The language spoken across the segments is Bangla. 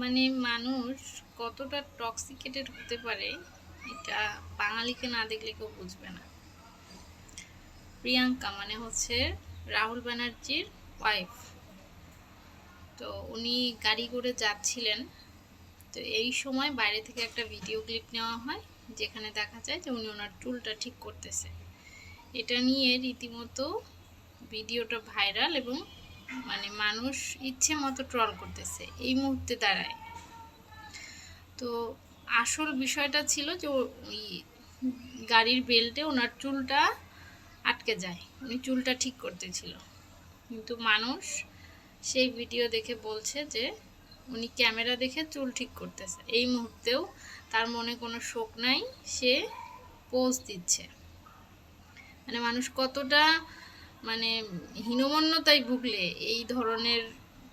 মানে মানুষ কতটা টক্সিকেটেড হতে পারে এটা বাঙালিকে না দেখলে কেউ বুঝবে না। প্রিয়াঙ্কা মানে হচ্ছে রাহুল ব্যানার্জির ওয়াইফ। তো উনি গাড়ি করে যাচ্ছিলেন। তো এই সময় বাইরে থেকে একটা ভিডিও ক্লিপ নেওয়া হয়, যেখানে দেখা যায় যে উনি ওনার চুলটা ঠিক করতেছে। এটা নিয়ে রীতিমতো ভিডিওটা ভাইরাল এবং মানে মানুষ ইচ্ছে মতো ট্রল করতেছে এই মুহূর্তে দাঁড়ায়। তো আসল বিষয়টা ছিল যে ওই গাড়ির বেল্টে ওনার চুলটা আটকে যায়, উনি চুলটা ঠিক করতেছিল। কিন্তু মানুষ সেই ভিডিও দেখে বলছে যে উনি ক্যামেরা দেখে চুল ঠিক করতেছে, এই মুহূর্তেও তার মনে কোনো শোক নাই, সে পোজ দিচ্ছে। মানে মানুষ কতটা মানে হীনমন্যতায় ভুগলে এই ধরনের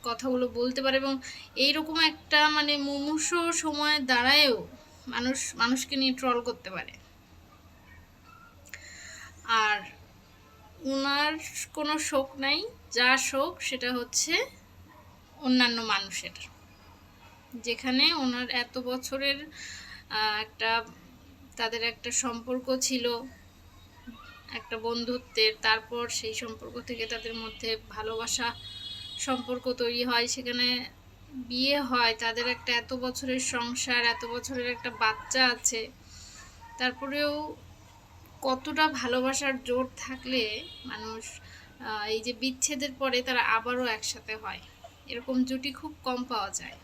কথাগুলো বলতে পারে, এবং এইরকম একটা মানে মুমূর্ষ সময় দাঁড়ায়ও মানুষ মানুষকে নিয়ে ট্রল করতে পারে। আর ওনার কোনো শোক নাই, যা শোক সেটা হচ্ছে অন্যান্য মানুষের। যেখানে ওনার এত বছরের একটা তাদের একটা সম্পর্ক ছিল, একটা বন্ধুত্বের, তারপর সেই সম্পর্ক থেকে তাদের মধ্যে ভালোবাসা সম্পর্ক তৈরি হয়, সেখানে বিয়ে হয়, তাদের একটা এত বছরের সংসার, এত বছরের একটা বাচ্চা আছে। তারপরেও কতটা ভালোবাসার জোর থাকলে মানুষ এই যে বিচ্ছেদের পরে তারা আবারও একসাথে হয়, এরকম জুটি খুব কম পাওয়া যায়।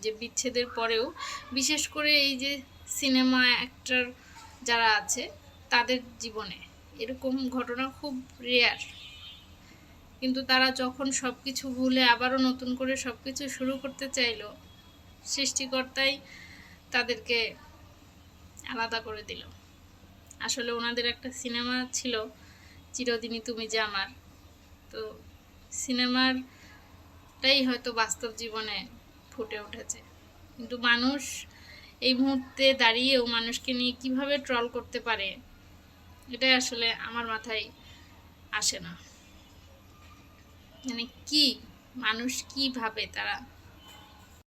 যে বিচ্ছেদের পরেও বিশেষ করে এই যে সিনেমা অ্যাক্টর যারা আছে তাদের জীবনে এরকম ঘটনা খুব রেয়ার। কিন্তু তারা যখন সব কিছু ভুলে আবারও নতুন করে সব কিছু শুরু করতে চাইলো, সৃষ্টিকর্তাই তাদেরকে আলাদা করে দিল। আসলে ওনাদের একটা সিনেমা ছিল চিরদিনই তুমি যে আমার। তো সিনেমারটাই হয়তো বাস্তব জীবনে ফুটে উঠেছে। কিন্তু মানুষ এই মুহূর্তে দাঁড়িয়েও মানুষকে নিয়ে কিভাবে ট্রল করতে পারে, এটাই আসলে আমার মাথায় আসে না। মানে কি মানুষ কি ভাবে তারা